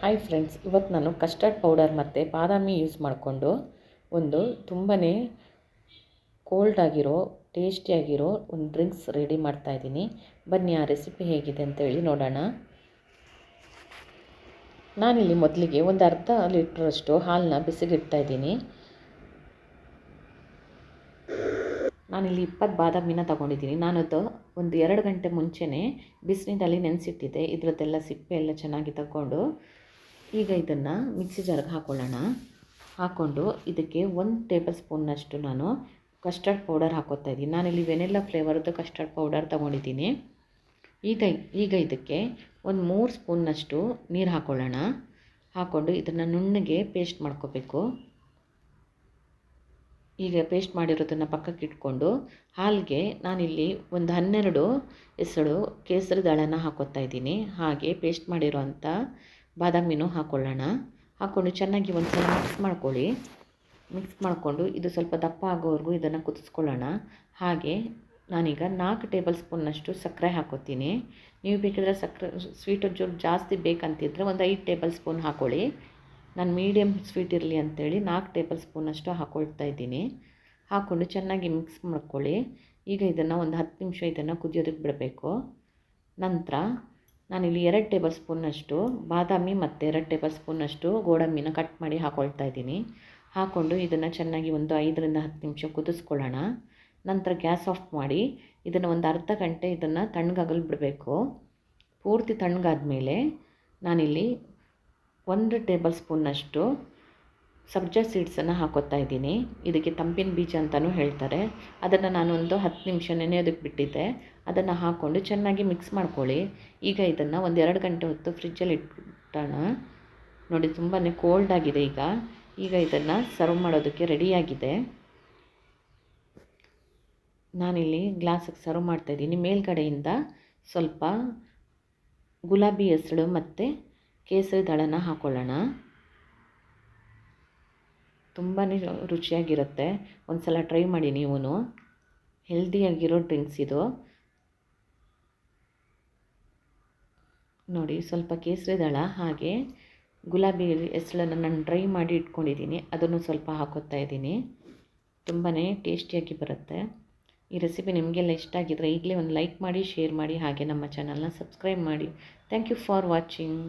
Hi friends, ಇವತ್ತು ನಾನು custard powder ಮತ್ತು ಬಾದಾಮಿ ಯೂಸ್ ಮಾಡಿಕೊಂಡು ಒಂದು ತುಂಬಾ ಕೋಲ್ಡ್ ಆಗಿರೋ ಟೇಸ್ಟಿಯಾಗಿರೋ ಒಂದು ಡ್ರಿಂಕ್ಸ್ ರೆಡಿ ಮಾಡ್ತಾಯಿದ್ದೀನಿ. ಬನ್ನಿ ಆ ರೆಸಿಪಿ ಹೇಗಿದೆ ಅಂತೇಳಿ ನೋಡೋಣ. ನಾನಿಲ್ಲಿ ಮೊದಲಿಗೆ ಒಂದು ಅರ್ಧ ಲೀಟ್ರಷ್ಟು ಹಾಲನ್ನ ಬಿಸಿಗಿಡ್ತಾಯಿದ್ದೀನಿ. ನಾನಿಲ್ಲಿ 20 ಬಾದಾಮಿನ ತೊಗೊಂಡಿದ್ದೀನಿ. ನಾನದು ಒಂದು 2 ಗಂಟೆ ಮುಂಚೆನೇ ಬಿಸಿನೀರಲ್ಲಿ ನೆನೆಸಿಟ್ಟಿದ್ದೆ. ಇದರದ್ದೆಲ್ಲ ಸಿಪ್ಪೆ ಎಲ್ಲ ಚೆನ್ನಾಗಿ ತಗೊಂಡು ಈಗ ಇದನ್ನು ಮಿಕ್ಸಿ ಜಾರ್ಗೆ ಹಾಕ್ಕೊಳ್ಳೋಣ. ಹಾಕ್ಕೊಂಡು ಇದಕ್ಕೆ 1 ಟೇಬಲ್ ಸ್ಪೂನ್ನಷ್ಟು ನಾನು ಕಸ್ಟರ್ಡ್ ಪೌಡರ್ ಹಾಕ್ಕೋತಾ ಇದ್ದೀನಿ. ನಾನಿಲ್ಲಿ ವೆನಿಲ್ಲಾ ಫ್ಲೇವರ್ದು ಕಸ್ಟರ್ಡ್ ಪೌಡರ್ ತೊಗೊಂಡಿದ್ದೀನಿ. ಈಗ ಇದಕ್ಕೆ ಒಂದು 3 ಸ್ಪೂನ್ನಷ್ಟು ನೀರು ಹಾಕ್ಕೊಳ್ಳೋಣ. ಹಾಕ್ಕೊಂಡು ಇದನ್ನು ನುಣ್ಣಗೆ ಪೇಸ್ಟ್ ಮಾಡ್ಕೋಬೇಕು. ಈಗ ಪೇಸ್ಟ್ ಮಾಡಿರೋದನ್ನು ಪಕ್ಕಕ್ಕೆ ಇಟ್ಕೊಂಡು ಹಾಲಿಗೆ ನಾನಿಲ್ಲಿ ಒಂದು 12 ಎಸಳು ಕೇಸರಿ ದಾಳನ ಹಾಕ್ಕೋತಾ ಇದ್ದೀನಿ. ಹಾಗೆ ಪೇಸ್ಟ್ ಮಾಡಿರೋಂಥ ಬಾದಾಮಿನೂ ಹಾಕ್ಕೊಳ್ಳೋಣ. ಹಾಕ್ಕೊಂಡು ಚೆನ್ನಾಗಿ ಒಂದು ಸಲ ಮಿಕ್ಸ್ ಮಾಡಿಕೊಂಡು ಇದು ಸ್ವಲ್ಪ ದಪ್ಪ ಆಗೋವರೆಗೂ ಇದನ್ನು ಕುದಿಸ್ಕೊಳ್ಳೋಣ. ಹಾಗೆ ನಾನೀಗ 4 ಟೇಬಲ್ ಸ್ಪೂನ್ನಷ್ಟು ಸಕ್ಕರೆ ಹಾಕ್ಕೋತೀನಿ. ನೀವು ಬೇಕಿದ್ರೆ ಸಕ್ಕರೆ ಸ್ವೀಟ್ ಒಂಚೂರು ಜಾಸ್ತಿ ಬೇಕಂತಿದ್ರೆ ಒಂದು 5 ಟೇಬಲ್ ಸ್ಪೂನ್ ಹಾಕ್ಕೊಳ್ಳಿ. ನಾನು ಮೀಡಿಯಮ್ ಸ್ವೀಟ್ ಇರಲಿ ಅಂಥೇಳಿ 4 ಟೇಬಲ್ ಸ್ಪೂನಷ್ಟು ಹಾಕ್ಕೊಳ್ತಾ ಇದ್ದೀನಿ. ಹಾಕ್ಕೊಂಡು ಚೆನ್ನಾಗಿ ಮಿಕ್ಸ್ ಮಾಡ್ಕೊಳ್ಳಿ. ಈಗ ಇದನ್ನು ಒಂದು 10 ನಿಮಿಷ ಇದನ್ನು ಕುದಿಯೋದಕ್ಕೆ ಬಿಡಬೇಕು. ನಂತರ ನಾನಿಲ್ಲಿ 2 ಟೇಬಲ್ ಸ್ಪೂನ್ನಷ್ಟು ಬಾದಾಮಿ ಮತ್ತು 2 ಟೇಬಲ್ ಸ್ಪೂನ್ನಷ್ಟು ಗೋಡಂಬಿನ ಕಟ್ ಮಾಡಿ ಹಾಕ್ಕೊಳ್ತಾ ಇದ್ದೀನಿ. ಹಾಕ್ಕೊಂಡು ಇದನ್ನು ಚೆನ್ನಾಗಿ ಒಂದು 5 ರಿಂದ 10 ನಿಮಿಷ ಕುದಿಸ್ಕೊಳ್ಳೋಣ. ನಂತರ ಗ್ಯಾಸ್ ಆಫ್ ಮಾಡಿ ಇದನ್ನು ಒಂದು ಅರ್ಧ ಗಂಟೆ ಇದನ್ನು ತಣ್ಣಗಾಗಲು ಬಿಡಬೇಕು. ಪೂರ್ತಿ ತಣ್ಣಗಾದ್ಮೇಲೆ ನಾನಿಲ್ಲಿ 1 ಟೇಬಲ್ ಸ್ಪೂನ್ನಷ್ಟು ಸಬ್ಜಾ ಸೀಡ್ಸನ್ನು ಹಾಕ್ಕೋತಾ ಇದ್ದೀನಿ. ಇದಕ್ಕೆ ತಂಪಿನ ಬೀಜ ಅಂತಲೂ ಹೇಳ್ತಾರೆ. ಅದನ್ನು ನಾನು ಒಂದು 10 ನಿಮಿಷ ನೆನೆಯೋದಕ್ಕೆ ಬಿಟ್ಟಿದ್ದೆ. ಅದನ್ನು ಹಾಕ್ಕೊಂಡು ಚೆನ್ನಾಗಿ ಮಿಕ್ಸ್ ಮಾಡ್ಕೊಳ್ಳಿ. ಈಗ ಇದನ್ನು ಒಂದು 2 ಗಂಟೆ ಹೊತ್ತು ಫ್ರಿಜ್ಜಲ್ಲಿ ಇಟ್ಬಿಟ್ಟೋಣ. ನೋಡಿ, ತುಂಬಾ ಕೋಲ್ಡ್ ಆಗಿದೆ. ಈಗ ಇದನ್ನು ಸರ್ವ್ ಮಾಡೋದಕ್ಕೆ ರೆಡಿಯಾಗಿದೆ. ನಾನಿಲ್ಲಿ ಗ್ಲಾಸಿಗೆ ಸರ್ವ್ ಮಾಡ್ತಾಯಿದ್ದೀನಿ. ಮೇಲ್ಗಡೆಯಿಂದ ಸ್ವಲ್ಪ ಗುಲಾಬಿ ಹೆಸರು ಮತ್ತು ಕೇಸರಿ ದಾಳನ ಹಾಕ್ಕೊಳ್ಳೋಣ. ತುಂಬಾ ರುಚಿಯಾಗಿರುತ್ತೆ. ಒಂದು ಸಲ ಟ್ರೈ ಮಾಡಿ ನೀವು. ಹೆಲ್ದಿಯಾಗಿರೋ ಡ್ರಿಂಕ್ಸ್ ಇದು. ನೋಡಿ, ಸ್ವಲ್ಪ ಕೇಸರಿ ದಾಳ ಹಾಗೆ ಗುಲಾಬಿ ಹೆಸರನ್ನು ನಾನು ಡ್ರೈ ಮಾಡಿ ಇಟ್ಕೊಂಡಿದ್ದೀನಿ. ಅದನ್ನು ಸ್ವಲ್ಪ ಹಾಕೋತಾ ಇದ್ದೀನಿ. ತುಂಬಾ ಟೇಸ್ಟಿಯಾಗಿ ಬರುತ್ತೆ. ಈ ರೆಸಿಪಿ ನಿಮಗೆಲ್ಲ ಇಷ್ಟ ಆಗಿದ್ರೆ ಈಗಲೇ ಒಂದು ಲೈಕ್ ಮಾಡಿ, ಶೇರ್ ಮಾಡಿ, ಹಾಗೆ ನಮ್ಮ ಚಾನಲ್ನ ಸಬ್ಸ್ಕ್ರೈಬ್ ಮಾಡಿ. Thank you for watching.